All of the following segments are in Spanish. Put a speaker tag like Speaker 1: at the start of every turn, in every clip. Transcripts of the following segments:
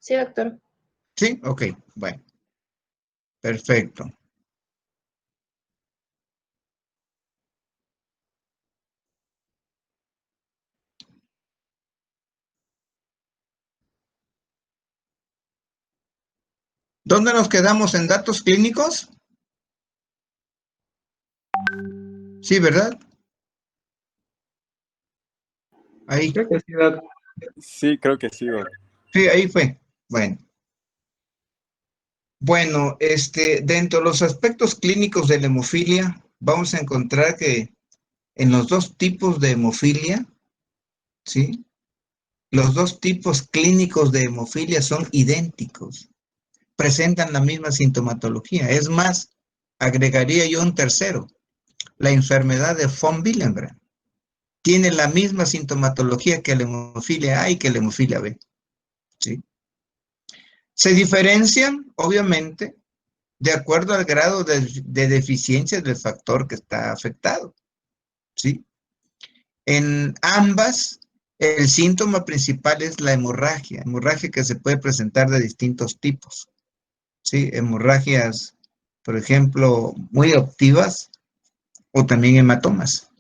Speaker 1: Sí, doctor.
Speaker 2: Sí, ok, bueno, perfecto. ¿Dónde nos quedamos en datos clínicos? Sí, ¿verdad? Ahí.
Speaker 3: Creo que sí, Doc.
Speaker 4: Sí, creo que sí, Doc.
Speaker 2: Sí, ahí fue. Bueno. Bueno, dentro de los aspectos clínicos de la hemofilia, vamos a encontrar que en los dos tipos de hemofilia, ¿sí? Los dos tipos clínicos de hemofilia son idénticos, presentan la misma sintomatología. Es más, agregaría yo un tercero, la enfermedad de von Willebrand. Tiene la misma sintomatología que la hemofilia A y que la hemofilia B, ¿sí? Se diferencian, obviamente, de acuerdo al grado de deficiencia del factor que está afectado, ¿sí? En ambas, el síntoma principal es la hemorragia que se puede presentar de distintos tipos, ¿sí? Hemorragias, por ejemplo, muy activas o también hematomas.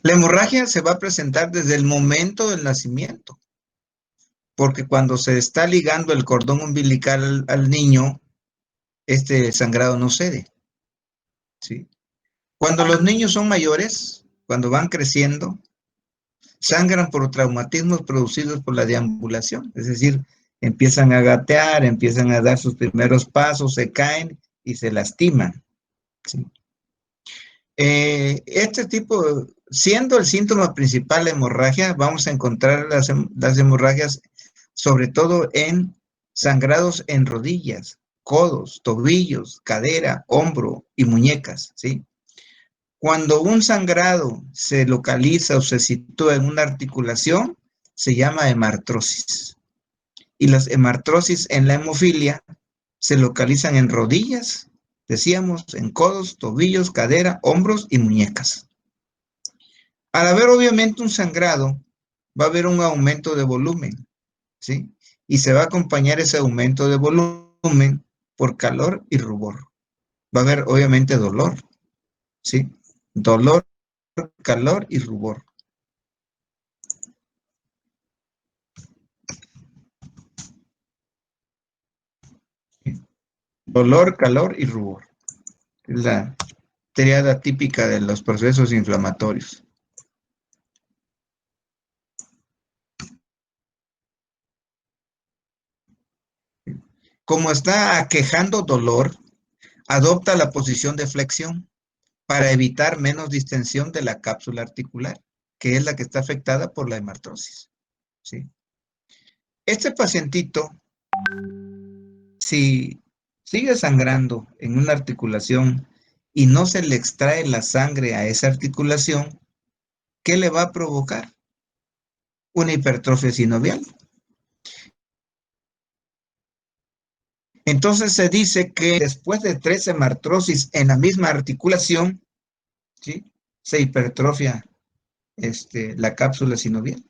Speaker 2: La hemorragia se va a presentar desde el momento del nacimiento, porque cuando se está ligando el cordón umbilical al niño, este sangrado no cede, ¿sí? Cuando los niños son mayores, cuando van creciendo, sangran por traumatismos producidos por la deambulación, es decir, empiezan a gatear, empiezan a dar sus primeros pasos, se caen y se lastiman, ¿sí? Este tipo, siendo el síntoma principal la hemorragia, vamos a encontrar las hemorragias sobre todo en sangrados en rodillas, codos, tobillos, cadera, hombro y muñecas, ¿sí? Cuando un sangrado se localiza o se sitúa en una articulación, se llama hemartrosis. Y las hemartrosis en la hemofilia se localizan en rodillas, decíamos, en codos, tobillos, cadera, hombros y muñecas. Al haber obviamente un sangrado, va a haber un aumento de volumen, ¿sí? Y se va a acompañar ese aumento de volumen por calor y rubor. Va a haber obviamente dolor, ¿sí? Dolor, calor y rubor. Dolor, calor y rubor. Es la triada típica de los procesos inflamatorios. Como está aquejando dolor, adopta la posición de flexión para evitar menos distensión de la cápsula articular, que es la que está afectada por la hemartrosis, ¿sí? Este pacientito, si sigue sangrando en una articulación y no se le extrae la sangre a esa articulación, ¿qué le va a provocar? Una hipertrofia sinovial. Entonces se dice que después de 3 hemartrosis en la misma articulación, ¿sí?, se hipertrofia la cápsula sinovial.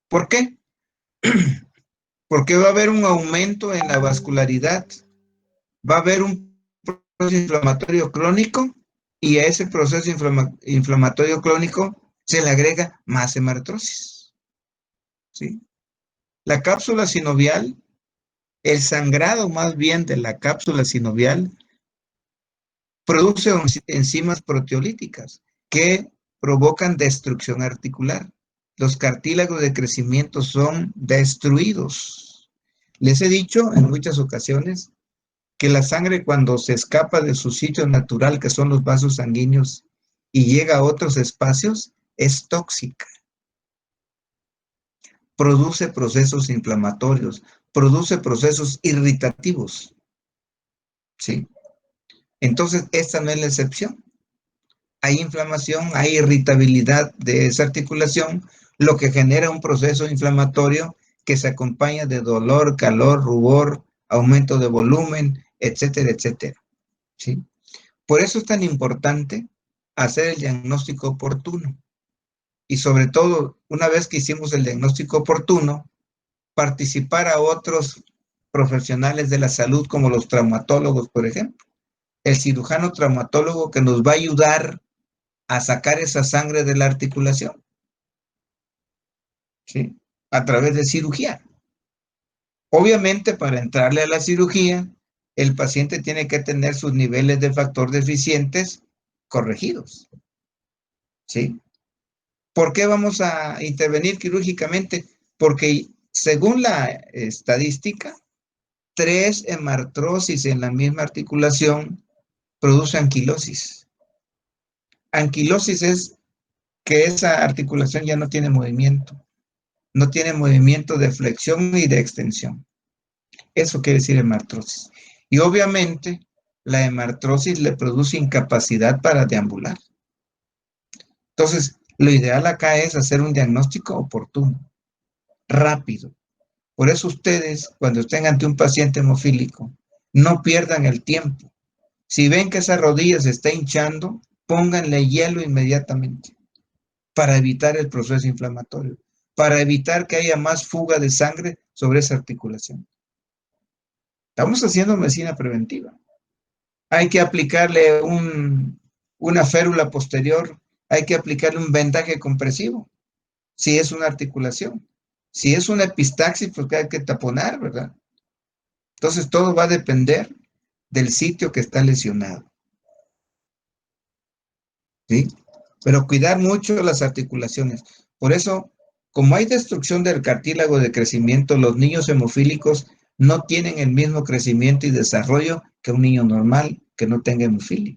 Speaker 2: ¿Por qué? Porque va a haber un aumento en la vascularidad, va a haber un proceso inflamatorio crónico y a ese proceso inflamatorio crónico se le agrega más hemartrosis, ¿sí? La cápsula sinovial, el sangrado más bien de la cápsula sinovial, produce enzimas proteolíticas que provocan destrucción articular. Los cartílagos de crecimiento son destruidos. Les he dicho en muchas ocasiones que la sangre, cuando se escapa de su sitio natural, que son los vasos sanguíneos, y llega a otros espacios, es tóxica. Produce procesos inflamatorios, produce procesos irritativos, ¿sí? Entonces, esta no es la excepción. Hay inflamación, hay irritabilidad de esa articulación, lo que genera un proceso inflamatorio que se acompaña de dolor, calor, rubor, aumento de volumen, etcétera, etcétera, ¿sí? Por eso es tan importante hacer el diagnóstico oportuno y sobre todo, una vez que hicimos el diagnóstico oportuno, participar a otros profesionales de la salud como los traumatólogos, por ejemplo. El cirujano traumatólogo que nos va a ayudar a sacar esa sangre de la articulación, ¿sí? A través de cirugía. Obviamente, para entrarle a la cirugía, el paciente tiene que tener sus niveles de factor deficientes corregidos, ¿sí? ¿Por qué vamos a intervenir quirúrgicamente? Porque según la estadística, 3 hemartrosis en la misma articulación produce anquilosis. Anquilosis es que esa articulación ya no tiene movimiento de flexión y de extensión. Eso quiere decir hemartrosis. Y obviamente la hemartrosis le produce incapacidad para deambular. Entonces, lo ideal acá es hacer un diagnóstico oportuno, rápido. Por eso ustedes, cuando estén ante un paciente hemofílico, no pierdan el tiempo. Si ven que esa rodilla se está hinchando, pónganle hielo inmediatamente para evitar el proceso inflamatorio, para evitar que haya más fuga de sangre sobre esa articulación. Estamos haciendo medicina preventiva. Hay que aplicarle una férula posterior, hay que aplicarle un vendaje compresivo, si es una articulación. Si es una epistaxis, pues hay que taponar, ¿verdad? Entonces todo va a depender del sitio que está lesionado, ¿sí? Pero cuidar mucho las articulaciones. Por eso, como hay destrucción del cartílago de crecimiento, los niños hemofílicos no tienen el mismo crecimiento y desarrollo que un niño normal que no tenga hemofilia.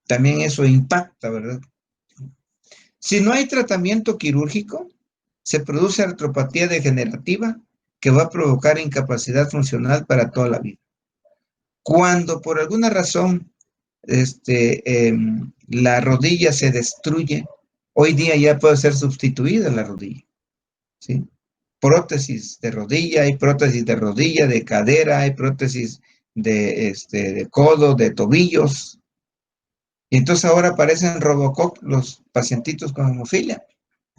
Speaker 2: También eso impacta, ¿verdad? Si no hay tratamiento quirúrgico, se produce artropatía degenerativa que va a provocar incapacidad funcional para toda la vida. Cuando por alguna razón la rodilla se destruye, hoy día ya puede ser sustituida la rodilla, ¿sí? Prótesis de rodilla, hay prótesis de rodilla, de cadera, hay prótesis de codo, de tobillos. Y entonces ahora aparecen Robocop los pacientitos con hemofilia,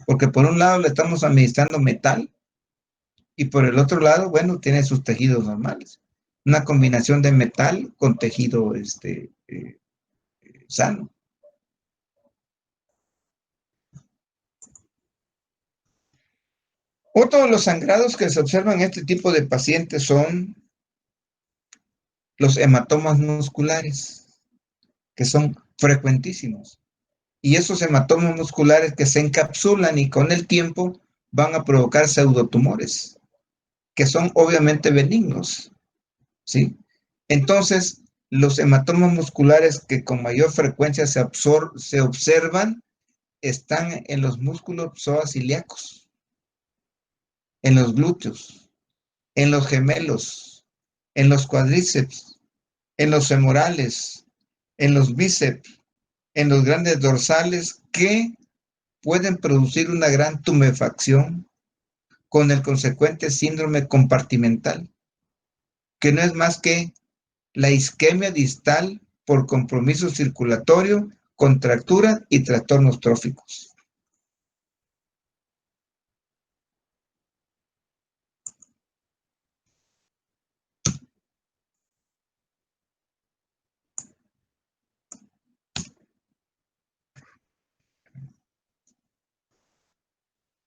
Speaker 2: porque por un lado le estamos administrando metal y por el otro lado, bueno, tiene sus tejidos normales. Una combinación de metal con tejido sano. Otro de los sangrados que se observan en este tipo de pacientes son los hematomas musculares, que son frecuentísimos. Y esos hematomas musculares que se encapsulan y con el tiempo van a provocar pseudotumores, que son obviamente benignos, ¿sí? Entonces, los hematomas musculares que con mayor frecuencia se observan están en los músculos psoas-ilíacos, en los glúteos, en los gemelos, en los cuádriceps, en los femorales, en los bíceps, en los grandes dorsales que pueden producir una gran tumefacción con el consecuente síndrome compartimental, que no es más que la isquemia distal por compromiso circulatorio, contractura y trastornos tróficos.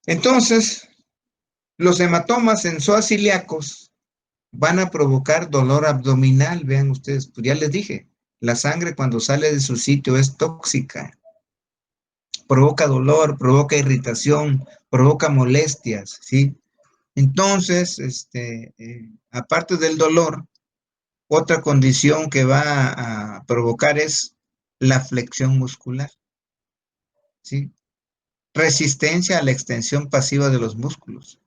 Speaker 2: Entonces, los hematomas en psoas ilíacos van a provocar dolor abdominal, vean ustedes, pues ya les dije, la sangre cuando sale de su sitio es tóxica, provoca dolor, provoca irritación, provoca molestias, ¿sí? Entonces, aparte del dolor, otra condición que va a provocar es la flexión muscular, ¿sí? Resistencia a la extensión pasiva de los músculos,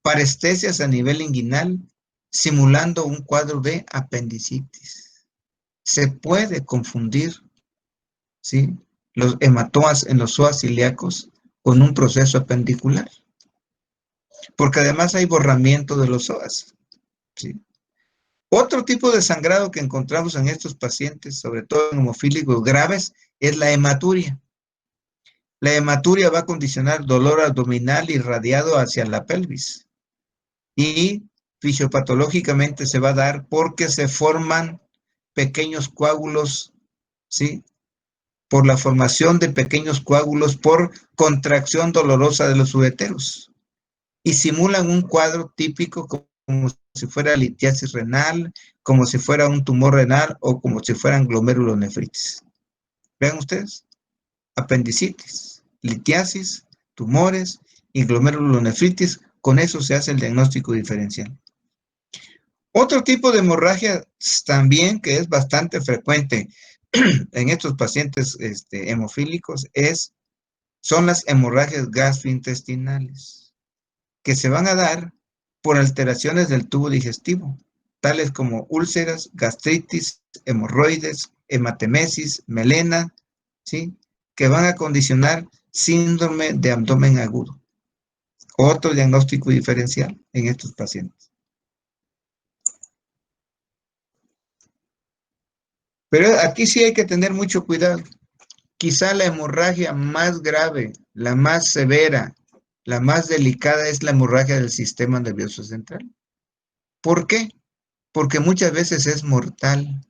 Speaker 2: parestesias a nivel inguinal, simulando un cuadro de apendicitis. Se puede confundir, ¿sí?, los hematomas en los psoas ilíacos con un proceso apendicular, porque además hay borramiento de los psoas, ¿sí? Otro tipo de sangrado que encontramos en estos pacientes, sobre todo en hemofílicos graves, es la hematuria. La hematuria va a condicionar dolor abdominal irradiado hacia la pelvis. Y fisiopatológicamente se va a dar porque se forman pequeños coágulos, ¿sí? Por la formación de pequeños coágulos por contracción dolorosa de los ureteros. Y simulan un cuadro típico como si fuera litiasis renal, como si fuera un tumor renal o como si fueran glomerulonefritis. Vean ustedes, apendicitis, litiasis, tumores y glomerulonefritis, con eso se hace el diagnóstico diferencial. Otro tipo de hemorragia también que es bastante frecuente en estos pacientes hemofílicos son las hemorragias gastrointestinales, que se van a dar por alteraciones del tubo digestivo, tales como úlceras, gastritis, hemorroides, hematemesis, melena, ¿sí? Que van a condicionar síndrome de abdomen agudo. Otro diagnóstico diferencial en estos pacientes. Pero aquí sí hay que tener mucho cuidado. Quizá la hemorragia más grave, la más severa, la más delicada es la hemorragia del sistema nervioso central. ¿Por qué? Porque muchas veces es mortal,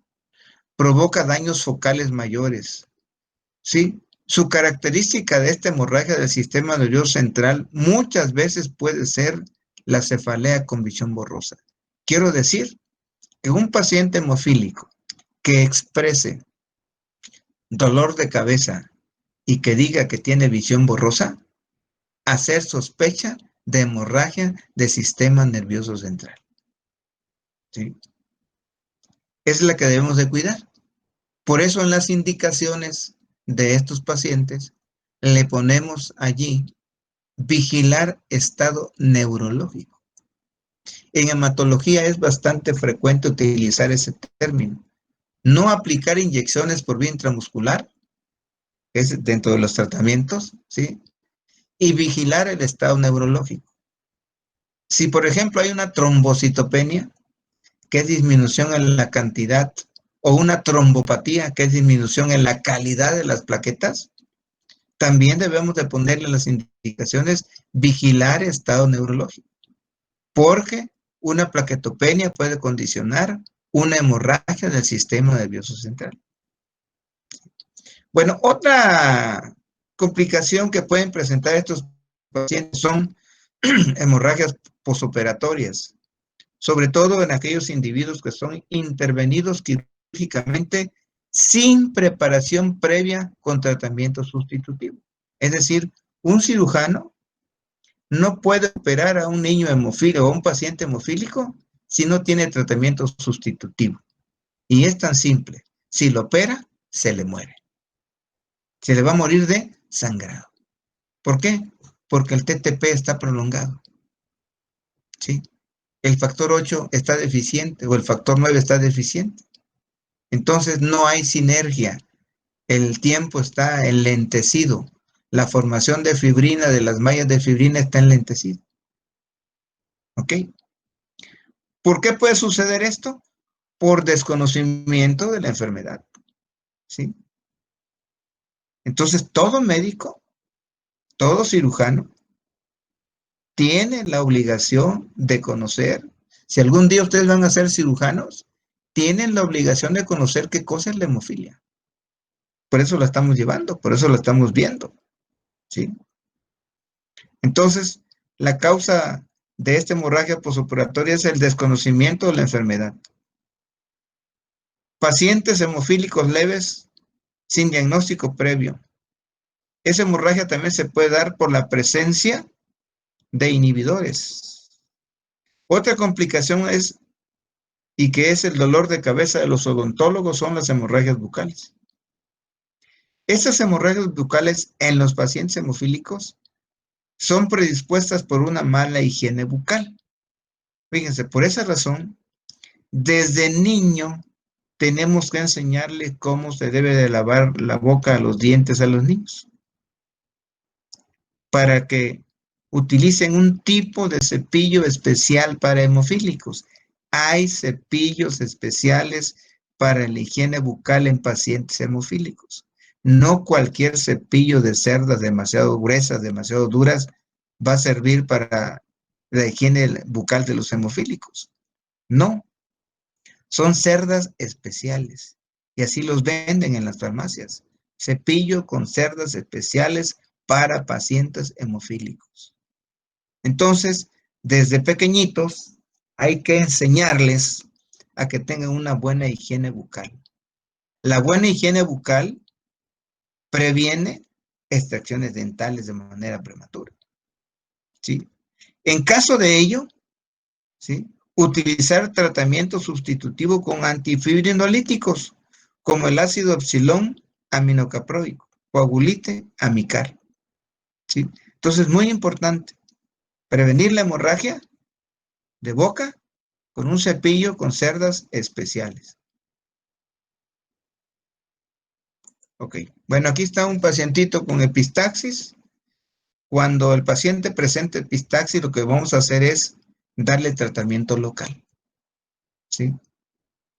Speaker 2: provoca daños focales mayores. ¿Sí? Su característica de esta hemorragia del sistema nervioso central muchas veces puede ser la cefalea con visión borrosa. Quiero decir que un paciente hemofílico que exprese dolor de cabeza y que diga que tiene visión borrosa, hacer sospecha de hemorragia del sistema nervioso central. ¿Sí? Es la que debemos de cuidar. Por eso en las indicaciones de estos pacientes le ponemos allí vigilar estado neurológico. En hematología es bastante frecuente utilizar ese término. No aplicar inyecciones por vía intramuscular, es dentro de los tratamientos, ¿sí? Y vigilar el estado neurológico. Si, por ejemplo, hay una trombocitopenia, que es disminución en la cantidad, o una trombopatía, que es disminución en la calidad de las plaquetas, también debemos de ponerle las indicaciones vigilar estado neurológico, porque una plaquetopenia puede condicionar una hemorragia del sistema nervioso central. Bueno, otra complicación que pueden presentar estos pacientes son hemorragias posoperatorias, sobre todo en aquellos individuos que son intervenidos quirúrgicamente sin preparación previa con tratamiento sustitutivo. Es decir, un cirujano no puede operar a un niño hemofílico o a un paciente hemofílico si no tiene tratamiento sustitutivo. Y es tan simple. Si lo opera, se le muere. Se le va a morir de sangrado. ¿Por qué? Porque el TTP está prolongado. ¿Sí? El factor 8 está deficiente o el factor 9 está deficiente. Entonces no hay sinergia. El tiempo está enlentecido. La formación de fibrina de las mallas de fibrina está enlentecida. ¿Ok? ¿Por qué puede suceder esto? Por desconocimiento de la enfermedad. ¿Sí? Entonces, todo médico, todo cirujano, tiene la obligación de conocer. Si algún día ustedes van a ser cirujanos, tienen la obligación de conocer qué cosa es la hemofilia. Por eso la estamos llevando, por eso la estamos viendo. ¿Sí? Entonces, la causa de esta hemorragia posoperatoria es el desconocimiento de la enfermedad. Pacientes hemofílicos leves sin diagnóstico previo. Esa hemorragia también se puede dar por la presencia de inhibidores. Otra complicación es, y que es el dolor de cabeza de los odontólogos, son las hemorragias bucales. Estas hemorragias bucales en los pacientes hemofílicos son predispuestas por una mala higiene bucal. Fíjense, por esa razón, desde niño tenemos que enseñarle cómo se debe de lavar la boca, los dientes a los niños, para que utilicen un tipo de cepillo especial para hemofílicos. Hay cepillos especiales para la higiene bucal en pacientes hemofílicos. No cualquier cepillo de cerdas demasiado gruesas, demasiado duras, va a servir para la higiene bucal de los hemofílicos. No, son cerdas especiales y así los venden en las farmacias. Cepillo con cerdas especiales para pacientes hemofílicos. Entonces, desde pequeñitos hay que enseñarles a que tengan una buena higiene bucal. La buena higiene bucal previene extracciones dentales de manera prematura, ¿sí? En caso de ello, ¿sí? Utilizar tratamiento sustitutivo con antifibrinolíticos, como el ácido epsilón aminocaproico, coagulite, amicar, ¿sí? Entonces, muy importante, prevenir la hemorragia de boca con un cepillo con cerdas especiales. Ok, bueno, aquí está un pacientito con epistaxis. Cuando el paciente presente epistaxis, lo que vamos a hacer es darle tratamiento local, ¿sí?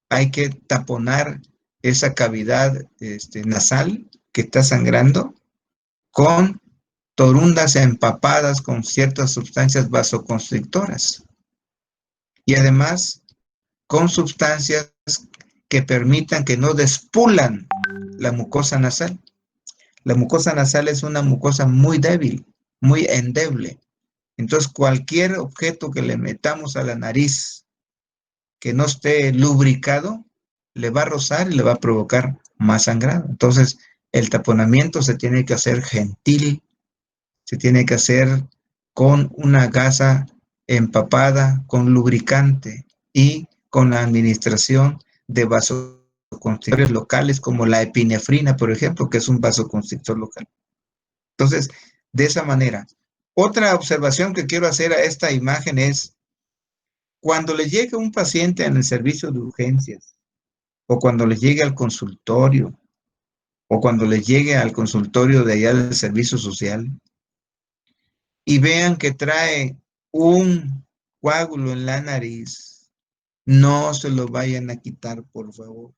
Speaker 2: Hay que taponar esa cavidad nasal que está sangrando con torundas empapadas con ciertas sustancias vasoconstrictoras y además con sustancias que permitan que no despulan la mucosa nasal. La mucosa nasal es una mucosa muy débil, muy endeble. Entonces, cualquier objeto que le metamos a la nariz que no esté lubricado, le va a rozar y le va a provocar más sangrado. Entonces, el taponamiento se tiene que hacer gentil, se tiene que hacer con una gasa empapada, con lubricante y con la administración de vasoconstrictores locales como la epinefrina, por ejemplo, que es un vasoconstrictor local. Entonces, de esa manera. Otra observación que quiero hacer a esta imagen es cuando le llegue un paciente en el servicio de urgencias o cuando le llegue al consultorio o cuando le llegue al consultorio de allá del servicio social y vean que trae un coágulo en la nariz, no se lo vayan a quitar, por favor,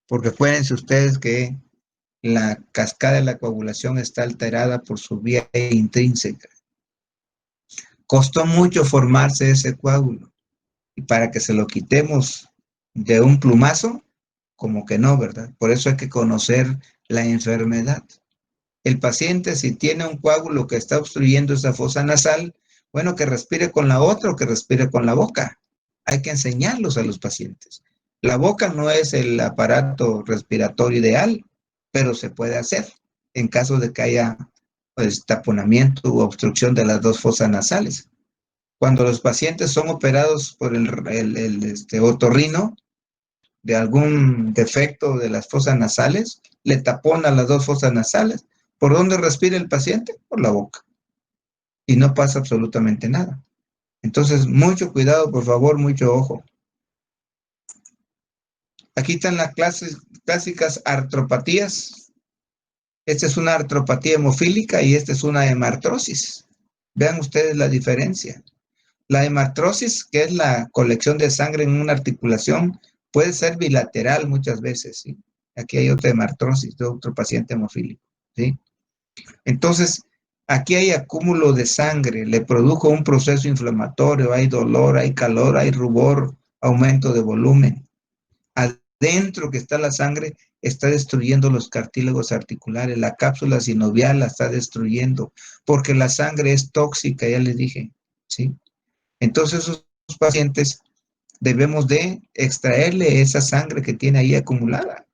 Speaker 2: porque acuérdense ustedes que la cascada de la coagulación está alterada por su vía intrínseca. Costó mucho formarse ese coágulo y para que se lo quitemos de un plumazo, como que no, ¿verdad? Por eso hay que conocer la enfermedad. El paciente, si tiene un coágulo que está obstruyendo esa fosa nasal, bueno, que respire con la otra o que respire con la boca. Hay que enseñarlos a los pacientes. La boca no es el aparato respiratorio ideal, pero se puede hacer en caso de que haya pues, taponamiento u obstrucción de las dos fosas nasales. Cuando los pacientes son operados por el otorrino de algún defecto de las fosas nasales, le tapona las dos fosas nasales. ¿Por dónde respira el paciente? Por la boca. Y no pasa absolutamente nada. Entonces, mucho cuidado, por favor, mucho ojo. Aquí están las clásicas artropatías. Esta es una artropatía hemofílica y esta es una hemartrosis. Vean ustedes la diferencia. La hemartrosis, que es la colección de sangre en una articulación, puede ser bilateral muchas veces, ¿sí? Aquí hay otra hemartrosis de otro paciente hemofílico, ¿sí? Entonces, aquí hay acúmulo de sangre, le produjo un proceso inflamatorio, hay dolor, hay calor, hay rubor, aumento de volumen. Adentro que está la sangre, está destruyendo los cartílagos articulares, la cápsula sinovial la está destruyendo, porque la sangre es tóxica, ya les dije, ¿sí? Entonces, esos pacientes debemos de extraerle esa sangre que tiene ahí acumulada.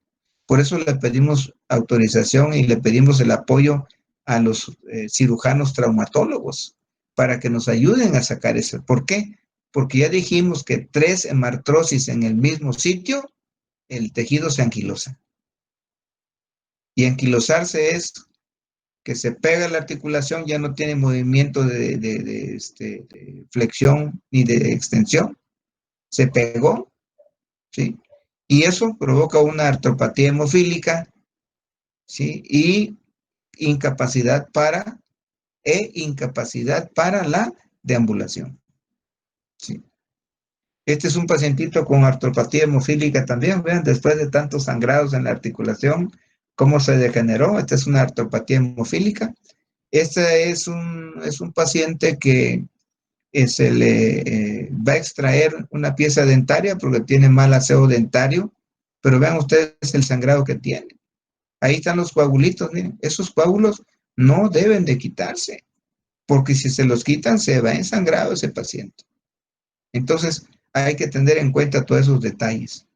Speaker 2: Por eso le pedimos autorización y le pedimos el apoyo a los cirujanos traumatólogos para que nos ayuden a sacar eso. ¿Por qué? Porque ya dijimos que 3 hemartrosis en el mismo sitio, el tejido se anquilosa. Y anquilosarse es que se pega la articulación, ya no tiene movimiento de flexión ni de extensión. Se pegó, ¿sí? Y eso provoca una artropatía hemofílica, ¿sí? Y incapacidad para la deambulación, ¿sí? Este es un pacientito con artropatía hemofílica también, vean, después de tantos sangrados en la articulación, ¿Cómo se degeneró? Esta es una artropatía hemofílica. Este es un paciente que se le va a extraer una pieza dentaria porque tiene mal aseo dentario, pero vean ustedes el sangrado que tiene. Ahí están los coagulitos, miren, esos coágulos no deben de quitarse, porque si se los quitan se va ensangrado ese paciente. Entonces hay que tener en cuenta todos esos detalles.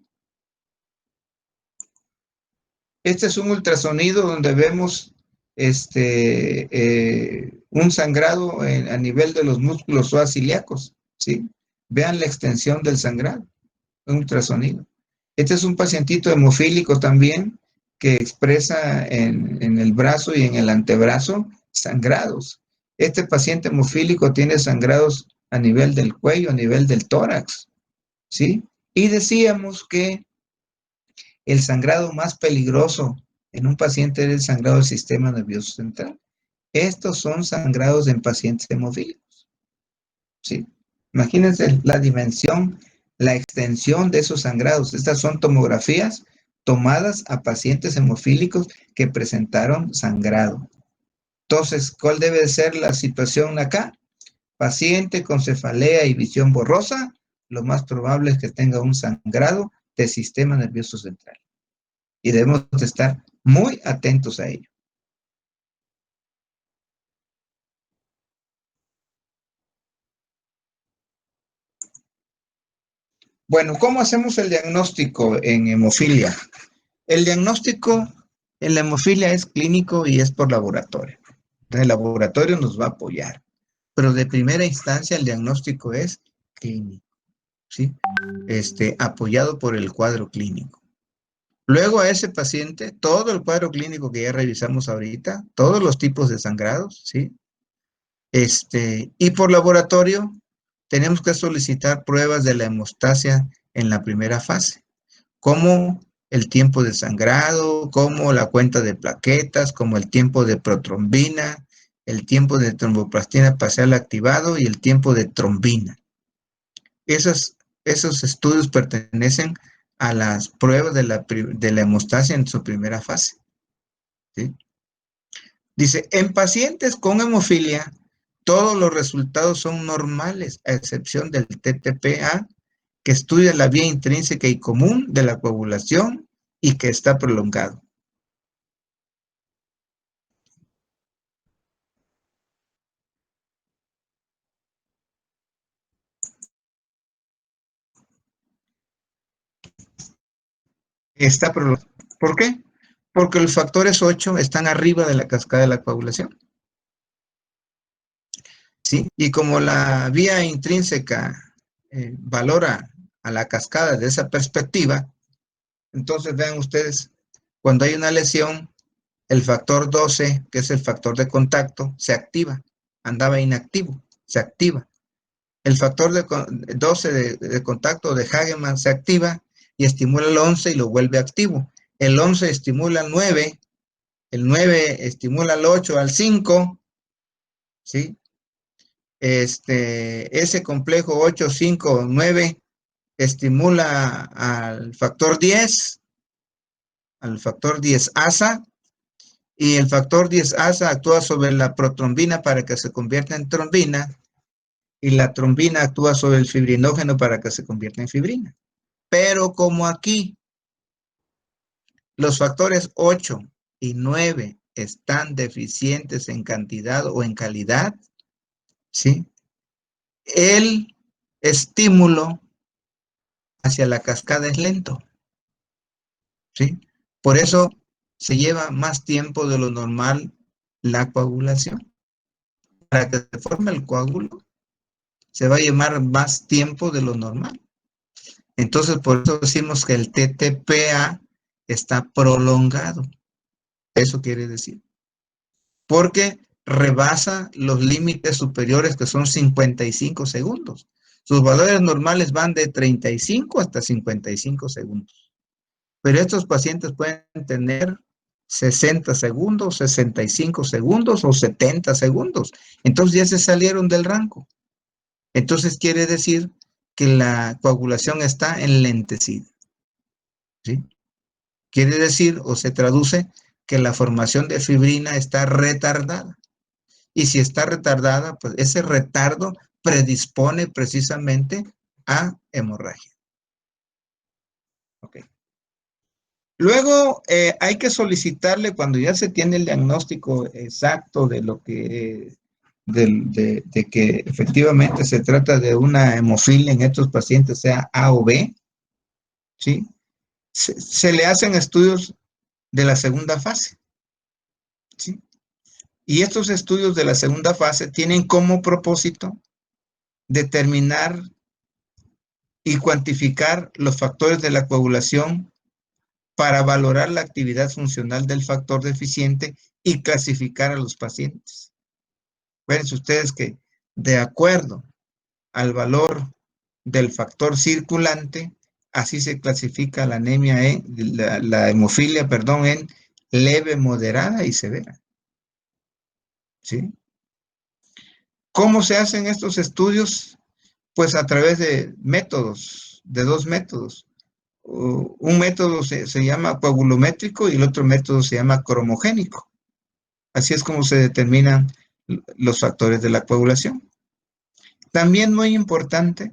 Speaker 2: Este es un ultrasonido donde vemos un sangrado a nivel de los músculos suaciliacos, ¿sí? Vean la extensión del sangrado, un ultrasonido. Este es un pacientito hemofílico también que expresa en el brazo y en el antebrazo sangrados. Este paciente hemofílico tiene sangrados a nivel del cuello, a nivel del tórax, ¿sí? Y decíamos que el sangrado más peligroso en un paciente es el sangrado del sistema nervioso central. Estos son sangrados en pacientes hemofílicos, ¿sí? Imagínense la dimensión, la extensión de esos sangrados. Estas son tomografías tomadas a pacientes hemofílicos que presentaron sangrado. Entonces, ¿cuál debe ser la situación acá? Paciente con cefalea y visión borrosa, lo más probable es que tenga un sangrado del sistema nervioso central. Y debemos de estar muy atentos a ello. Bueno, ¿cómo hacemos el diagnóstico en hemofilia? El diagnóstico en la hemofilia es clínico y es por laboratorio. El laboratorio nos va a apoyar, pero de primera instancia el diagnóstico es clínico, ¿sí? Apoyado por el cuadro clínico. Luego a ese paciente, todo el cuadro clínico que ya revisamos ahorita, todos los tipos de sangrados, ¿sí? Y por laboratorio tenemos que solicitar pruebas de la hemostasia en la primera fase, como el tiempo de sangrado, como la cuenta de plaquetas, como el tiempo de protrombina, el tiempo de tromboplastina parcial activado y el tiempo de trombina. Esos estudios pertenecen a las pruebas de la hemostasia en su primera fase, ¿sí? Dice, en pacientes con hemofilia, todos los resultados son normales, a excepción del TTPA, que estudia la vía intrínseca y común de la coagulación y que está prolongado. Está prolongado. ¿Por qué? Porque los factores 8 están arriba de la cascada de la coagulación, ¿sí? Y como la vía intrínseca valora a la cascada de esa perspectiva, entonces vean ustedes, cuando hay una lesión, el factor 12, que es el factor de contacto, se activa. Andaba inactivo, se activa. El factor 12 de contacto de Hageman se activa y estimula el 11 y lo vuelve activo. El 11 estimula el 9, el 9 estimula el 8 al 5, ¿sí? Ese complejo 8, 5, 9 estimula al factor 10 ASA, y el factor 10 ASA actúa sobre la protrombina para que se convierta en trombina, y la trombina actúa sobre el fibrinógeno para que se convierta en fibrina. Pero como aquí los factores 8 y 9 están deficientes en cantidad o en calidad, ¿sí? El estímulo hacia la cascada es lento, ¿sí? Por eso se lleva más tiempo de lo normal la coagulación. Para que se forme el coágulo, se va a llevar más tiempo de lo normal. Entonces, por eso decimos que el TTPA está prolongado. Eso quiere decir. Porque rebasa los límites superiores, que son 55 segundos. Sus valores normales van de 35 hasta 55 segundos. Pero estos pacientes pueden tener 60 segundos, 65 segundos o 70 segundos. Entonces ya se salieron del rango. Entonces quiere decir que la coagulación está enlentecida, ¿sí? Quiere decir o se traduce que la formación de fibrina está retardada. Y si está retardada, pues ese retardo predispone precisamente a hemorragia. Okay. Luego hay que solicitarle, cuando ya se tiene el diagnóstico exacto de lo que, de que efectivamente se trata de una hemofilia en estos pacientes, sea A o B, ¿sí? Se le hacen estudios de la segunda fase, ¿sí? Y estos estudios de la segunda fase tienen como propósito determinar y cuantificar los factores de la coagulación para valorar la actividad funcional del factor deficiente y clasificar a los pacientes. Fíjense ustedes que de acuerdo al valor del factor circulante, así se clasifica la anemia, la hemofilia, perdón, en leve, moderada y severa. ¿Sí? ¿Cómo se hacen estos estudios? Pues a través de métodos, de dos métodos. Un método se llama coagulométrico y el otro método se llama cromogénico. Así es como se determinan los factores de la coagulación. También muy importante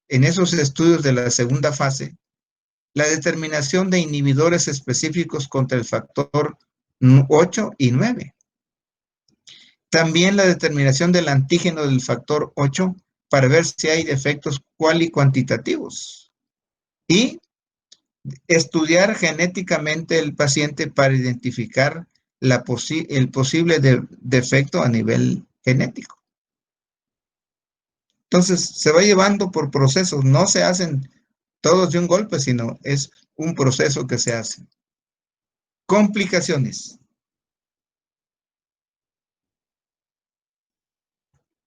Speaker 2: en esos estudios de la segunda fase, la determinación de inhibidores específicos contra el factor 8 y 9. También la determinación del antígeno del factor 8 para ver si hay defectos cual y cuantitativos. Y estudiar genéticamente el paciente para identificar el posible defecto a nivel genético. Entonces, se va llevando por procesos, no se hacen todos de un golpe, sino es un proceso que se hace. Complicaciones.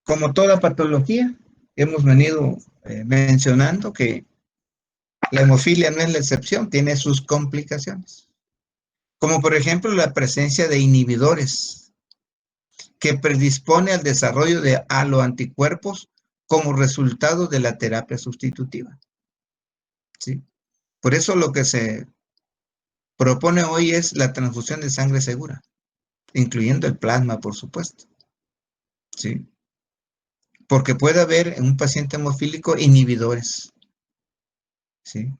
Speaker 2: Como toda patología, hemos venido mencionando que la hemofilia no es la excepción, tiene sus complicaciones. Como por ejemplo la presencia de inhibidores que predispone al desarrollo de aloanticuerpos como resultado de la terapia sustitutiva. ¿Sí? Por eso lo que se propone hoy es la transfusión de sangre segura, incluyendo el plasma, por supuesto. ¿Sí? Porque puede haber en un paciente hemofílico inhibidores, ¿sí?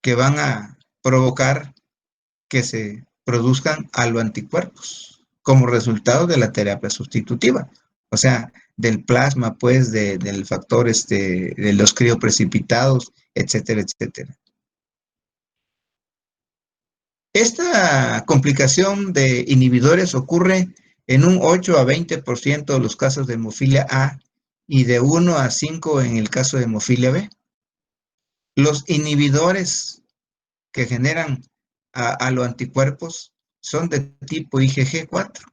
Speaker 2: Que van a provocar que se produzcan aloanticuerpos como resultado de la terapia sustitutiva. O sea, del plasma, pues, del factor, de los crioprecipitados, etcétera, etcétera. Esta complicación de inhibidores ocurre en un 8 a 20% de los casos de hemofilia A y de 1 a 5 en el caso de hemofilia B. Los inhibidores que generan a los anticuerpos son de tipo IgG4.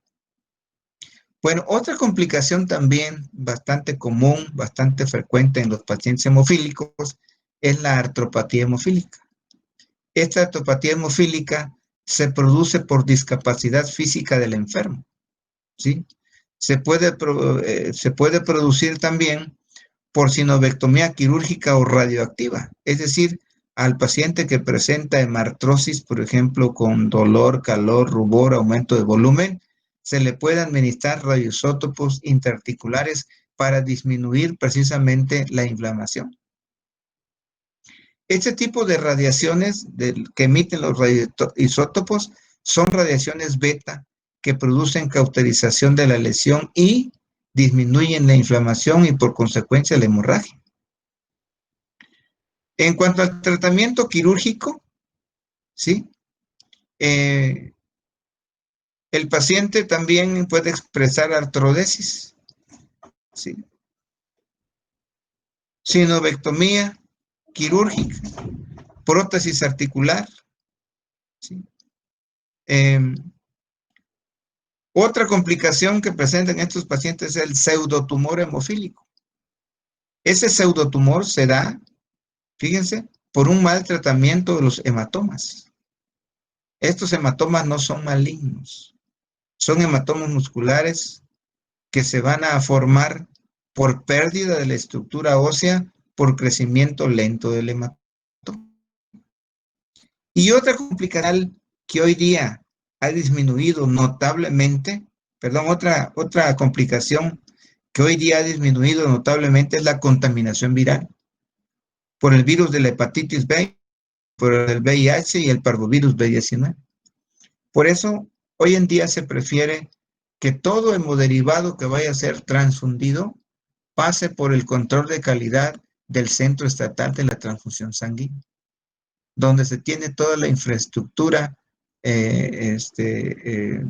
Speaker 2: Bueno, otra complicación también bastante común, bastante frecuente en los pacientes hemofílicos es la artropatía hemofílica. Esta artropatía hemofílica se produce por discapacidad física del enfermo, ¿sí? Se puede producir también por sinovectomía quirúrgica o radioactiva, es decir, al paciente que presenta hemartrosis, por ejemplo, con dolor, calor, rubor, aumento de volumen, se le puede administrar radioisótopos interarticulares para disminuir precisamente la inflamación. Este tipo de radiaciones que emiten los radioisótopos son radiaciones beta que producen cauterización de la lesión y disminuyen la inflamación y por consecuencia la hemorragia. En cuanto al tratamiento quirúrgico, ¿sí? El paciente también puede expresar artrodesis, ¿sí? Sinovectomía quirúrgica, prótesis articular, ¿sí? Otra complicación que presentan estos pacientes es el pseudotumor hemofílico. Ese pseudotumor se da, fíjense, por un mal tratamiento de los hematomas. Estos hematomas no son malignos, son hematomas musculares que se van a formar por pérdida de la estructura ósea por crecimiento lento del hematoma. Y otra complicación que hoy día ha disminuido notablemente, perdón, otra complicación que hoy día ha disminuido notablemente es la contaminación viral por el virus de la hepatitis B, por el VIH y el parvovirus B19. Por eso, hoy en día se prefiere que todo hemoderivado que vaya a ser transfundido pase por el control de calidad del Centro Estatal de la Transfusión Sanguínea, donde se tiene toda la infraestructura de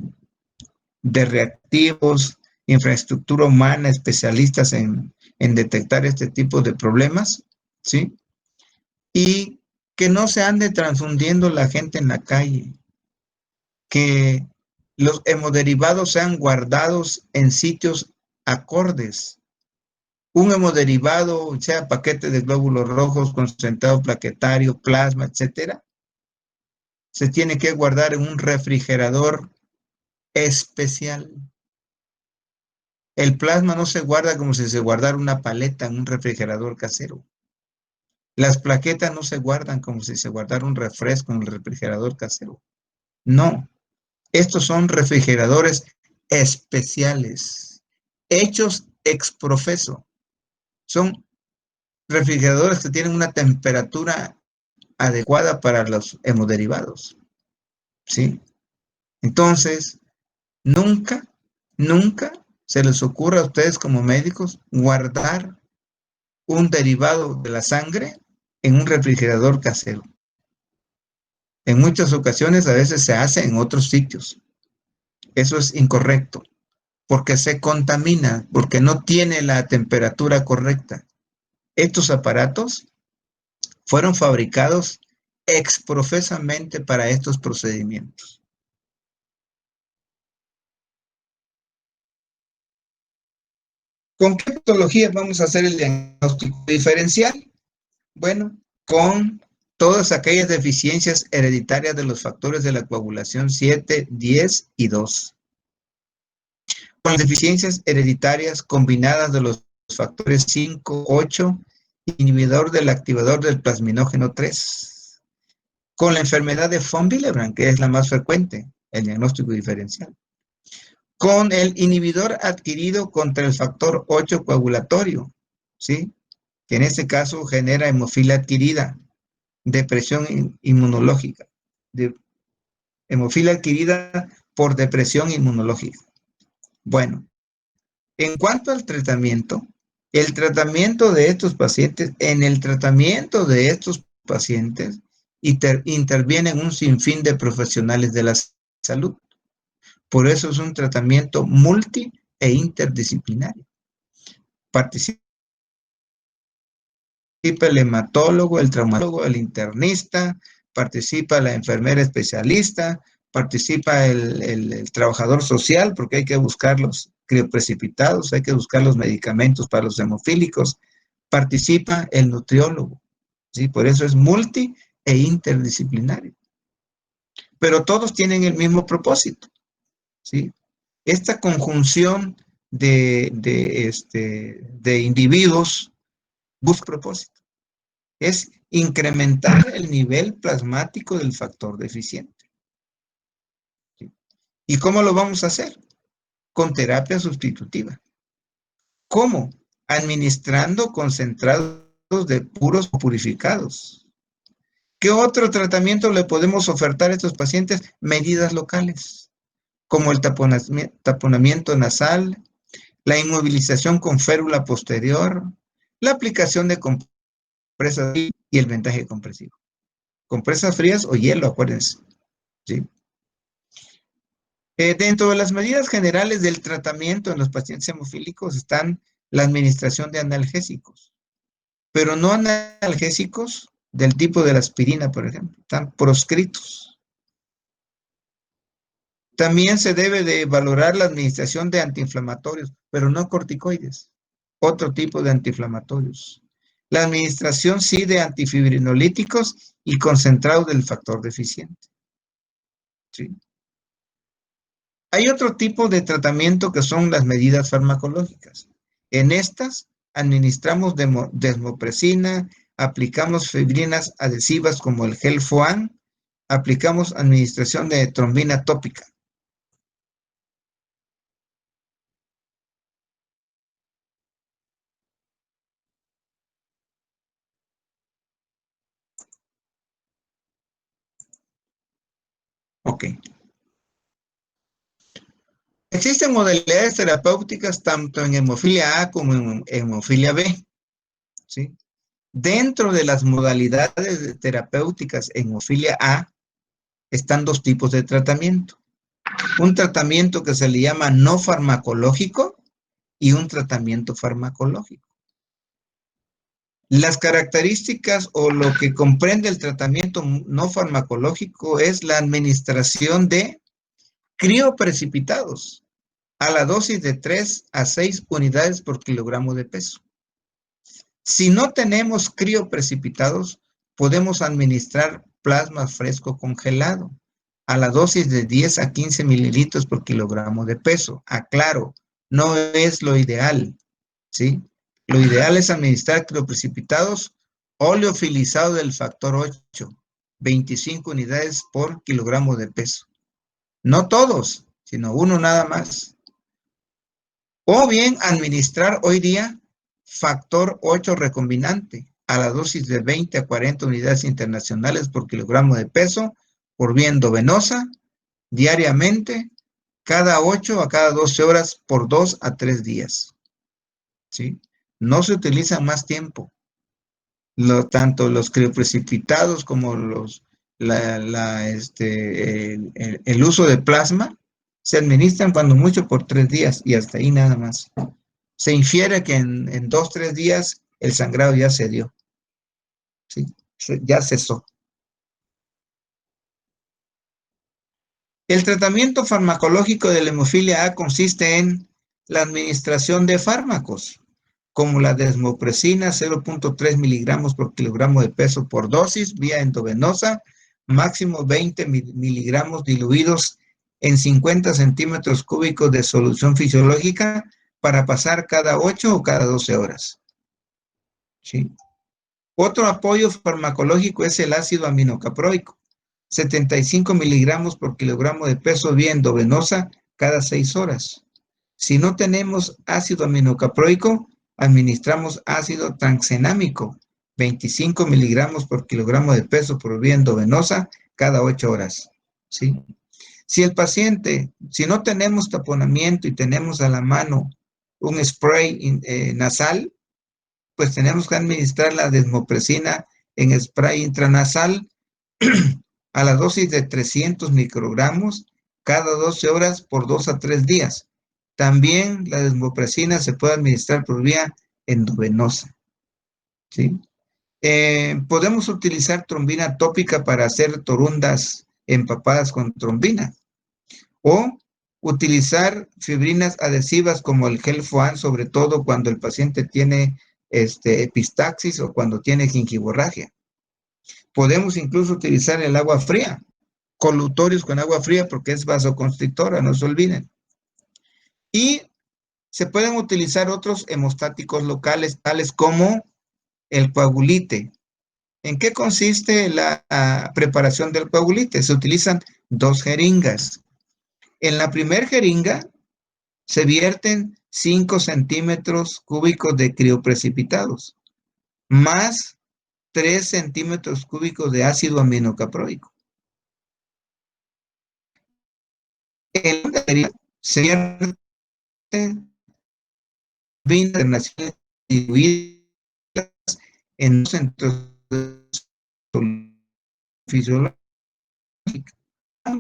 Speaker 2: reactivos, infraestructura humana, especialistas en detectar este tipo de problemas, ¿sí? Y que no se ande transfundiendo la gente en la calle, que los hemoderivados sean guardados en sitios acordes. Un hemoderivado, sea paquete de glóbulos rojos, concentrado plaquetario, plasma, etcétera, se tiene que guardar en un refrigerador especial. El plasma no se guarda como si se guardara una paleta en un refrigerador casero. Las plaquetas no se guardan como si se guardara un refresco en el refrigerador casero. No, estos son refrigeradores especiales, hechos ex profeso. Son refrigeradores que tienen una temperatura adecuada para los hemoderivados, ¿sí? Entonces, nunca, nunca se les ocurra a ustedes como médicos guardar un derivado de la sangre en un refrigerador casero. En muchas ocasiones a veces se hace en otros sitios. Eso es incorrecto, porque se contamina, porque no tiene la temperatura correcta. Estos aparatos fueron fabricados exprofesamente para estos procedimientos. ¿Con qué patologías vamos a hacer el diagnóstico diferencial? Bueno, con todas aquellas deficiencias hereditarias de los factores de la coagulación 7, 10 y 2. Con las deficiencias hereditarias combinadas de los factores 5, 8, inhibidor del activador del plasminógeno 3. Con la enfermedad de von Willebrand, que es la más frecuente, el diagnóstico diferencial. Con el inhibidor adquirido contra el factor 8 coagulatorio, ¿sí? Que en este caso genera hemofilia adquirida, depresión inmunológica, hemofilia adquirida por depresión inmunológica. Bueno, en cuanto al tratamiento, el tratamiento de estos pacientes, en el tratamiento de estos pacientes intervienen un sinfín de profesionales de la salud. Por eso es un tratamiento multi e interdisciplinario. Participa el hematólogo, el traumatólogo, el internista, participa la enfermera especialista, participa el trabajador social, porque hay que buscar los crioprecipitados, hay que buscar los medicamentos para los hemofílicos, participa el nutriólogo, ¿sí? Por eso es multi e interdisciplinario. Pero todos tienen el mismo propósito, ¿sí? Esta conjunción de individuos busca propósito. Es incrementar el nivel plasmático del factor deficiente. ¿Sí? ¿Y cómo lo vamos a hacer? Con terapia sustitutiva. ¿Cómo? Administrando concentrados de puros purificados. ¿Qué otro tratamiento le podemos ofertar a estos pacientes? Medidas locales, como el taponamiento nasal, la inmovilización con férula posterior, la aplicación de compresas y el vendaje compresivo. Compresas frías o hielo, acuérdense. ¿Sí? Dentro de las medidas generales del tratamiento en los pacientes hemofílicos están la administración de analgésicos, pero no analgésicos del tipo de la aspirina, por ejemplo, están proscritos. También se debe de valorar la administración de antiinflamatorios, pero no corticoides, otro tipo de antiinflamatorios. La administración sí de antifibrinolíticos y concentrados del factor deficiente. ¿Sí? Hay otro tipo de tratamiento que son las medidas farmacológicas. En estas administramos desmopresina, aplicamos fibrinas adhesivas como el gel Foam, aplicamos administración de trombina tópica. Ok. Existen modalidades terapéuticas tanto en hemofilia A como en hemofilia B, ¿sí? Dentro de las modalidades terapéuticas en hemofilia A están dos tipos de tratamiento. Un tratamiento que se le llama no farmacológico y un tratamiento farmacológico. Las características o lo que comprende el tratamiento no farmacológico es la administración de crioprecipitados a la dosis de 3 a 6 unidades por kilogramo de peso. Si no tenemos crioprecipitados, podemos administrar plasma fresco congelado a la dosis de 10 a 15 mililitros por kilogramo de peso. Aclaro, no es lo ideal, ¿sí? Lo ideal es administrar crioprecipitados oleofilizado del factor 8, 25 unidades por kilogramo de peso. No todos, sino uno nada más. O bien administrar hoy día factor 8 recombinante a la dosis de 20 a 40 unidades internacionales por kilogramo de peso por vía endovenosa diariamente, cada 8 a cada 12 horas por 2 a 3 días. ¿Sí? No se utiliza más tiempo. Tanto los crioprecipitados como el uso de plasma se administran cuando mucho por 3 días y hasta ahí nada más. Se infiere que en 2, 3 días el sangrado ya se dio, ¿sí? Ya cesó. El tratamiento farmacológico de la hemofilia A consiste en la administración de fármacos, como la desmopresina, 0.3 miligramos por kilogramo de peso por dosis, vía endovenosa, máximo 20 miligramos diluidos en 50 centímetros cúbicos de solución fisiológica para pasar cada 8 o cada 12 horas. ¿Sí? Otro apoyo farmacológico es el ácido aminocaproico, 75 miligramos por kilogramo de peso vía endovenosa cada 6 horas. Si no tenemos ácido aminocaproico, administramos ácido tranxenámico, 25 miligramos por kilogramo de peso por vía endovenosa cada 8 horas. ¿Sí? Si no tenemos taponamiento y tenemos a la mano un spray nasal, pues tenemos que administrar la desmopresina en spray intranasal a la dosis de 300 microgramos cada 12 horas por 2 a 3 días. También la desmopresina se puede administrar por vía endovenosa. ¿Sí? Podemos utilizar trombina tópica para hacer torundas empapadas con trombina o utilizar fibrinas adhesivas como el gel Foam, sobre todo cuando el paciente tiene epistaxis o cuando tiene gingivorragia. Podemos incluso utilizar el agua fría, colutorios con agua fría porque es vasoconstrictora, no se olviden. Y se pueden utilizar otros hemostáticos locales, tales como el coagulite. ¿En qué consiste la preparación del coagulite? Se utilizan 2 jeringas. En la primera jeringa se vierten 5 centímetros cúbicos de crioprecipitados, más 3 centímetros cúbicos de ácido aminocaproico. En la serie se vierten internacionales diluidas en centros fisiológicos,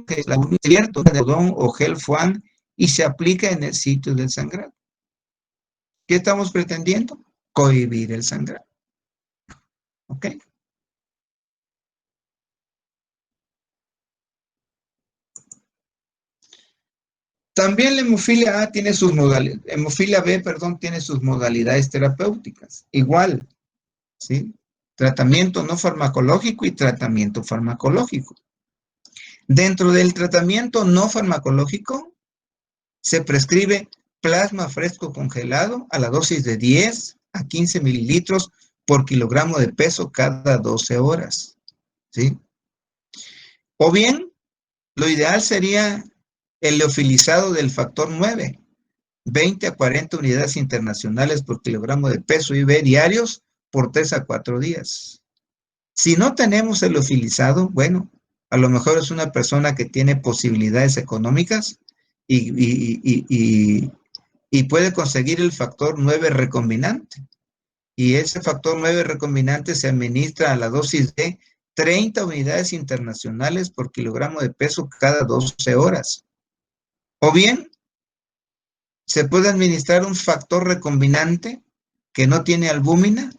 Speaker 2: que es la cubierto de algodón o gel Foam y se aplica en el sitio del sangrado. ¿Qué estamos pretendiendo? Cohibir el sangrado. ¿Ok? También la hemofilia A tiene sus modalidades, hemofilia B, perdón, tiene sus modalidades terapéuticas. Igual, ¿sí? Tratamiento no farmacológico y tratamiento farmacológico. Dentro del tratamiento no farmacológico se prescribe plasma fresco congelado a la dosis de 10 a 15 mililitros por kilogramo de peso cada 12 horas. ¿Sí? O bien, lo ideal sería el leofilizado del factor 9, 20 a 40 unidades internacionales por kilogramo de peso IV diarios por 3 a 4 días. Si no tenemos el leofilizado, bueno, a lo mejor es una persona que tiene posibilidades económicas y puede conseguir el factor 9 recombinante. Y ese factor 9 recombinante se administra a la dosis de 30 unidades internacionales por kilogramo de peso cada 12 horas. O bien, se puede administrar un factor recombinante que no tiene albúmina,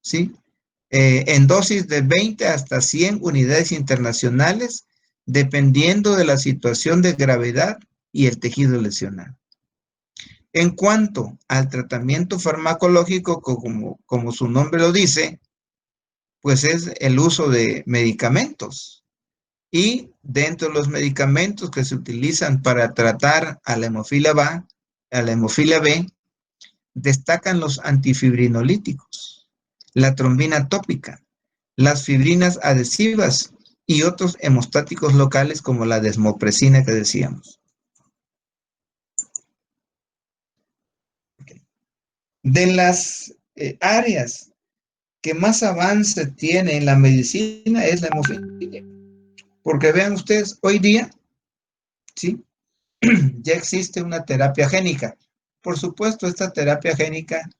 Speaker 2: ¿sí? En dosis de 20 hasta 100 unidades internacionales, dependiendo de la situación de gravedad y el tejido lesionado. En cuanto al tratamiento farmacológico, como su nombre lo dice, pues es el uso de medicamentos. Y dentro de los medicamentos que se utilizan para tratar a la hemofila B, destacan los antifibrinolíticos, la trombina tópica, las fibrinas adhesivas y otros hemostáticos locales como la desmopresina que decíamos. De las áreas que más avance tiene en la medicina es la hemofilia. Porque vean ustedes, hoy día, ¿sí? Ya existe una terapia génica. Por supuesto, esta terapia génica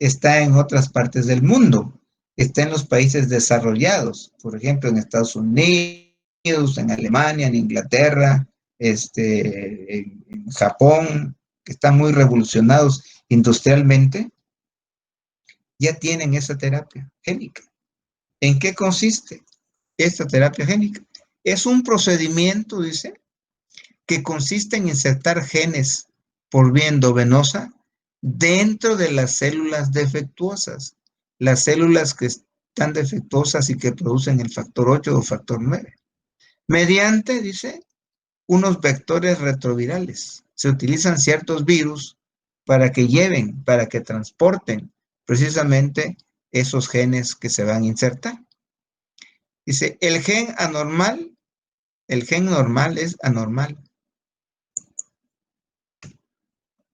Speaker 2: está en otras partes del mundo. Está en los países desarrollados, por ejemplo, en Estados Unidos, en Alemania, en Inglaterra, en Japón, que están muy revolucionados industrialmente, ya tienen esa terapia génica. ¿En qué consiste esta terapia génica? Es un procedimiento, dice, que consiste en insertar genes por vía endovenosa dentro de las células defectuosas, las células que están defectuosas y que producen el factor 8 o factor 9, mediante, dice, unos vectores retrovirales. Se utilizan ciertos virus para que lleven, para que transporten precisamente esos genes que se van a insertar. Dice, el gen normal es anormal.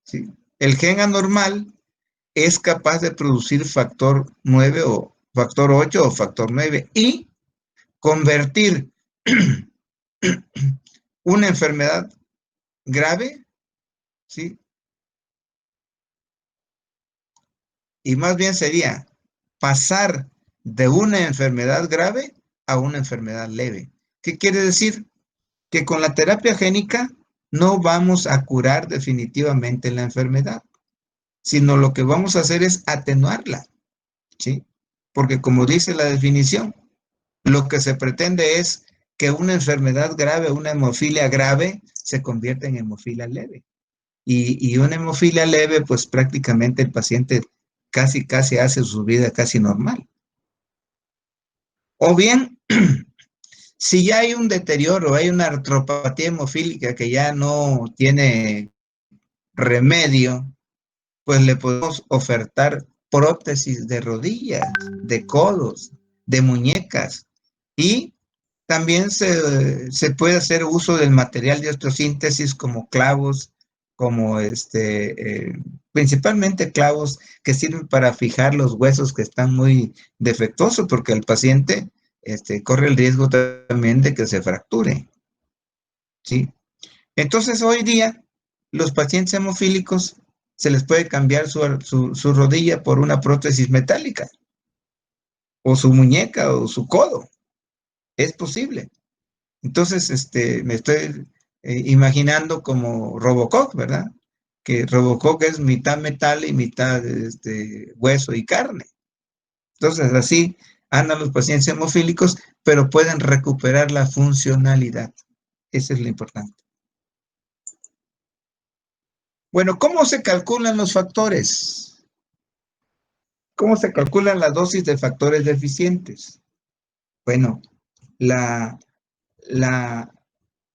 Speaker 2: ¿Sí? El gen anormal es capaz de producir factor 9 o factor 8 o factor 9 y convertir una enfermedad grave, ¿sí? Y más bien sería pasar de una enfermedad grave a una enfermedad leve. ¿Qué quiere decir? Que con la terapia génica no vamos a curar definitivamente la enfermedad, sino lo que vamos a hacer es atenuarla, ¿sí? Porque como dice la definición, lo que se pretende es que una enfermedad grave, una hemofilia grave, se convierta en hemofilia leve. Y una hemofilia leve, pues prácticamente el paciente casi hace su vida casi normal. O bien, si ya hay un deterioro, hay una artropatía hemofílica que ya no tiene remedio, pues le podemos ofertar prótesis de rodillas, de codos, de muñecas y también se puede hacer uso del material de osteosíntesis como clavos, como principalmente clavos que sirven para fijar los huesos que están muy defectuosos, porque el paciente corre el riesgo también de que se fracture, ¿sí? Entonces, hoy día, los pacientes hemofílicos se les puede cambiar su rodilla por una prótesis metálica, o su muñeca, o su codo. Es posible. Entonces, me estoy imaginando como Robocop, ¿verdad? Que Robocop es mitad metal y mitad hueso y carne. Entonces, así andan los pacientes hemofílicos, pero pueden recuperar la funcionalidad. Eso es lo importante. Bueno, ¿cómo se calculan los factores? ¿Cómo se calculan la dosis de factores deficientes? Bueno, la, la,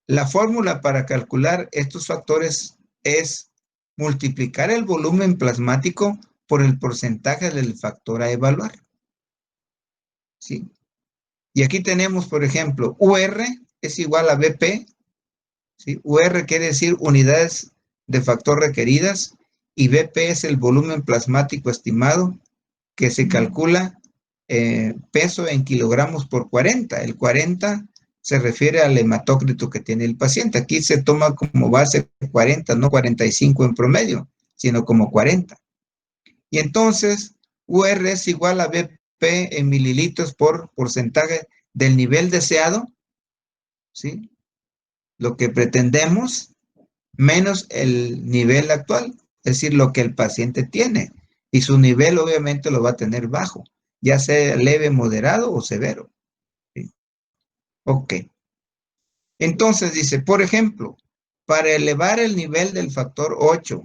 Speaker 2: la fórmula para calcular estos factores es multiplicar el volumen plasmático por el porcentaje del factor a evaluar. ¿Sí? Y aquí tenemos, por ejemplo, UR es igual a BP, ¿sí? UR quiere decir unidades de factor requeridas y BP es el volumen plasmático estimado que se calcula peso en kilogramos por 40. El 40 se refiere al hematócrito que tiene el paciente. Aquí se toma como base 40, no 45 en promedio, sino como 40. Y entonces, UR es igual a BP en mililitros por porcentaje del nivel deseado, ¿sí? Lo que pretendemos, menos el nivel actual, es decir, lo que el paciente tiene. Y su nivel obviamente lo va a tener bajo, ya sea leve, moderado o severo. ¿Sí? Ok. Entonces dice, por ejemplo, para elevar el nivel del factor 8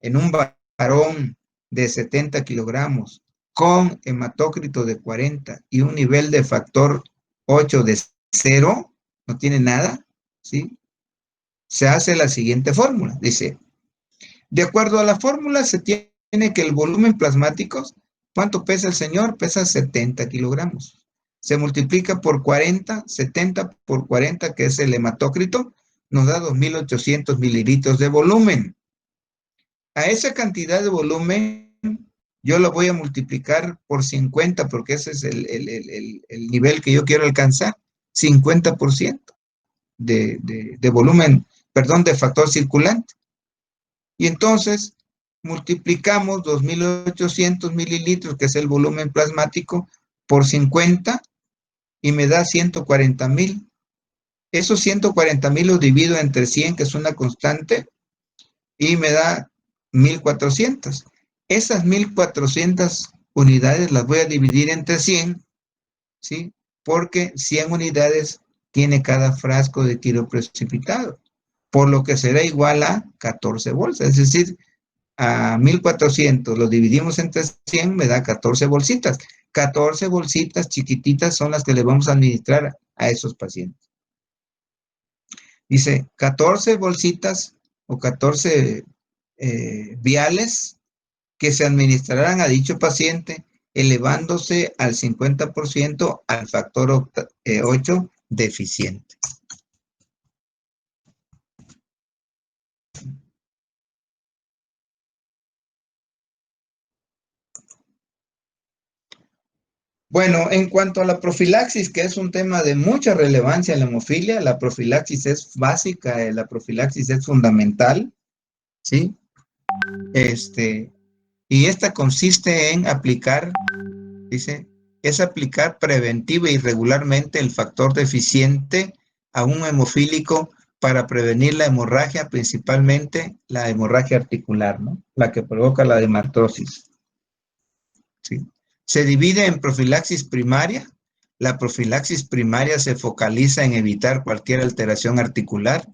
Speaker 2: en un varón de 70 kilogramos con hematócrito de 40 y un nivel de factor 8 de 0, no tiene nada, ¿sí? Se hace la siguiente fórmula. Dice, de acuerdo a la fórmula se tiene que el volumen plasmático, ¿cuánto pesa el señor? Pesa 70 kilogramos. Se multiplica por 40, 70 por 40, que es el hematócrito, nos da 2.800 mililitros de volumen. A esa cantidad de volumen yo lo voy a multiplicar por 50, porque ese es el nivel que yo quiero alcanzar, 50% de volumen, perdón, de factor circulante. Y entonces multiplicamos 2.800 mililitros, que es el volumen plasmático, por 50 y me da 140.000. Esos 140.000 los divido entre 100, que es una constante, y me da 1.400. Esas 1.400 unidades las voy a dividir entre 100, ¿sí? Porque 100 unidades tiene cada frasco de tiro precipitado, por lo que será igual a 14 bolsas. Es decir, a 1.400 lo dividimos entre 100, me da 14 bolsitas. 14 bolsitas chiquititas son las que le vamos a administrar a esos pacientes. Dice, 14 bolsitas o 14 viales que se administrarán a dicho paciente, elevándose al 50% al factor 8 deficiente. Bueno, en cuanto a la profilaxis, que es un tema de mucha relevancia en la hemofilia, la profilaxis es básica, la profilaxis es fundamental, ¿sí? Y esta consiste en aplicar, dice, es aplicar preventiva y regularmente el factor deficiente a un hemofílico para prevenir la hemorragia, principalmente la hemorragia articular, ¿no? La que provoca la hemartrosis. ¿Sí? Se divide en profilaxis primaria. La profilaxis primaria se focaliza en evitar cualquier alteración articular,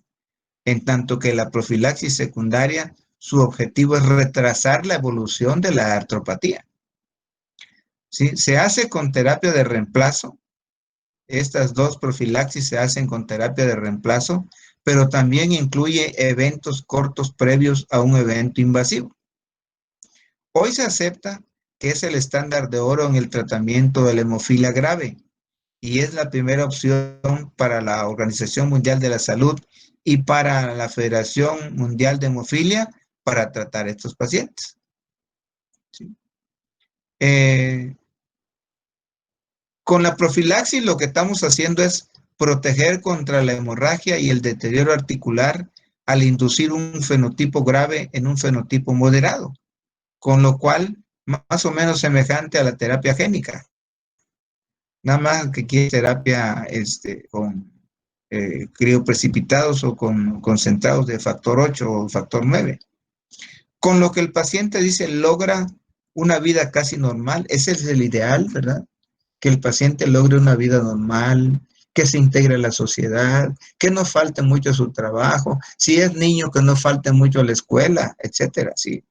Speaker 2: en tanto que la profilaxis secundaria, su objetivo es retrasar la evolución de la artropatía. ¿Sí? Se hace con terapia de reemplazo. Estas dos profilaxis se hacen con terapia de reemplazo, pero también incluye eventos cortos previos a un evento invasivo. Hoy se acepta que es el estándar de oro en el tratamiento de la hemofilia grave y es la primera opción para la Organización Mundial de la Salud y para la Federación Mundial de Hemofilia para tratar a estos pacientes. ¿Sí? Con la profilaxis lo que estamos haciendo es proteger contra la hemorragia y el deterioro articular al inducir un fenotipo grave en un fenotipo moderado, con lo cual más o menos semejante a la terapia génica. Nada más que quiere terapia con crioprecipitados o con concentrados de factor 8 o factor 9. Con lo que el paciente dice logra una vida casi normal. Ese es el ideal, ¿verdad? Que el paciente logre una vida normal, que se integre a la sociedad, que no falte mucho a su trabajo, si es niño que no falte mucho a la escuela, etcétera, sí.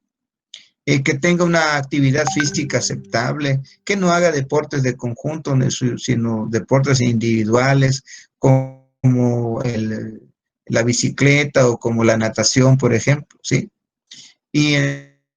Speaker 2: Que tenga una actividad física aceptable, que no haga deportes de conjunto, sino deportes individuales, como la bicicleta o como la natación, por ejemplo, ¿sí? Y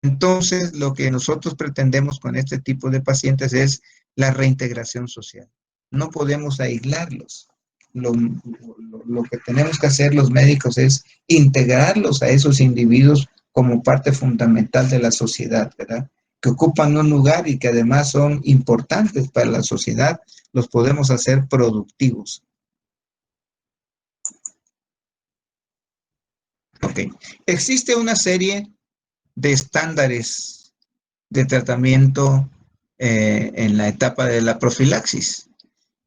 Speaker 2: entonces lo que nosotros pretendemos con este tipo de pacientes es la reintegración social. No podemos aislarlos, lo que tenemos que hacer los médicos es integrarlos a esos individuos como parte fundamental de la sociedad, ¿verdad? Que ocupan un lugar y que además son importantes para la sociedad, los podemos hacer productivos. Ok. Existe una serie de estándares de tratamiento en la etapa de la profilaxis.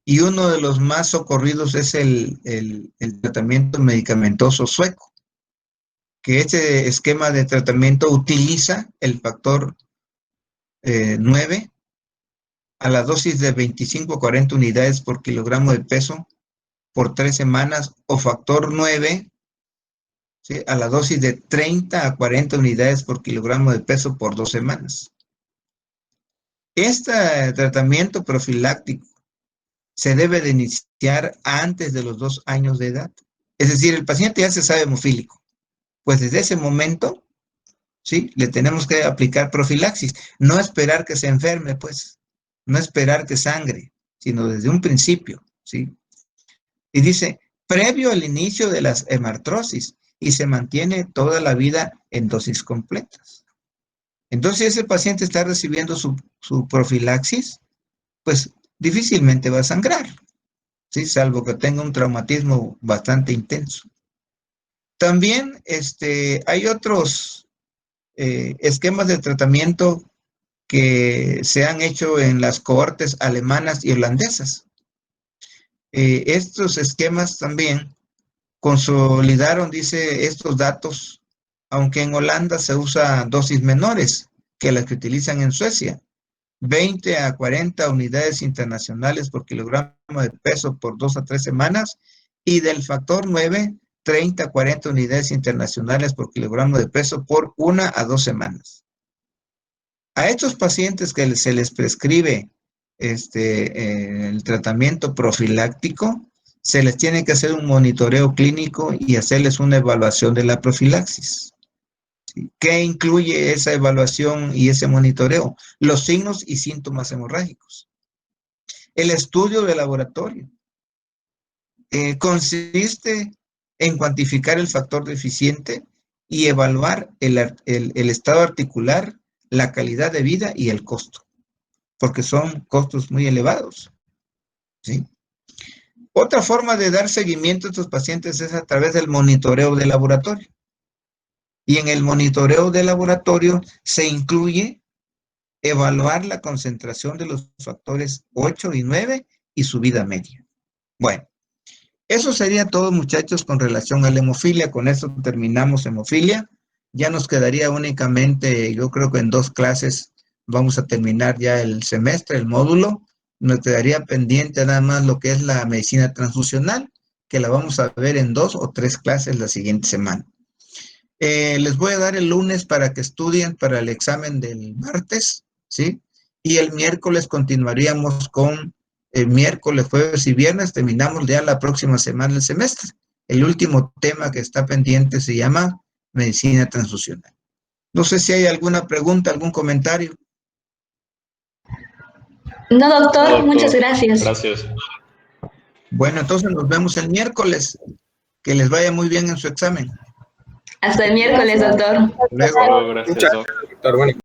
Speaker 2: Y uno de los más socorridos es el tratamiento medicamentoso sueco, que este esquema de tratamiento utiliza el factor 9 a la dosis de 25 a 40 unidades por kilogramo de peso por 3 semanas, o factor 9, ¿sí?, a la dosis de 30 a 40 unidades por kilogramo de peso por 2 semanas. Este tratamiento profiláctico se debe de iniciar antes de los 2 años de edad. Es decir, el paciente ya se sabe hemofílico. Pues desde ese momento, ¿sí?, le tenemos que aplicar profilaxis. No esperar que se enferme, pues. No esperar que sangre, sino desde un principio, ¿sí? Y dice, previo al inicio de las hemartrosis, y se mantiene toda la vida en dosis completas. Entonces, si ese paciente está recibiendo su profilaxis, pues difícilmente va a sangrar, ¿sí?, salvo que tenga un traumatismo bastante intenso. También hay otros esquemas de tratamiento que se han hecho en las cohortes alemanas y holandesas. Estos esquemas también consolidaron, dice, estos datos, aunque en Holanda se usa dosis menores que las que utilizan en Suecia. 20 a 40 unidades internacionales por kilogramo de peso por 2 a 3 semanas, y del factor 9, 30 a 40 unidades internacionales por kilogramo de peso por 1 a 2 semanas. A estos pacientes que se les prescribe el tratamiento profiláctico, se les tiene que hacer un monitoreo clínico y hacerles una evaluación de la profilaxis. ¿Qué incluye esa evaluación y ese monitoreo? Los signos y síntomas hemorrágicos. El estudio de laboratorio consiste en cuantificar el factor deficiente y evaluar el estado articular, la calidad de vida y el costo, porque son costos muy elevados, ¿sí? Otra forma de dar seguimiento a estos pacientes es a través del monitoreo de laboratorio. Y en el monitoreo de laboratorio se incluye evaluar la concentración de los factores 8 y 9 y su vida media. Bueno, eso sería todo, muchachos, con relación a la hemofilia. Con eso terminamos hemofilia. Ya nos quedaría únicamente, yo creo que en 2 clases vamos a terminar ya el semestre, el módulo. Nos quedaría pendiente nada más lo que es la medicina transfusional, que la vamos a ver en 2 o 3 clases la siguiente semana. Les voy a dar el lunes para que estudien para el examen del martes, ¿sí? Y el miércoles continuaríamos con miércoles, jueves y viernes. Terminamos ya la próxima semana el semestre. El último tema que está pendiente se llama medicina transfusional. No sé si hay alguna pregunta, algún comentario.
Speaker 1: No, doctor, muchas gracias.
Speaker 3: Gracias.
Speaker 2: Bueno, entonces nos vemos el miércoles. Que les vaya muy bien en su examen.
Speaker 1: Hasta el miércoles, doctor.
Speaker 2: Luego.
Speaker 3: Gracias, doctor.
Speaker 5: Bueno.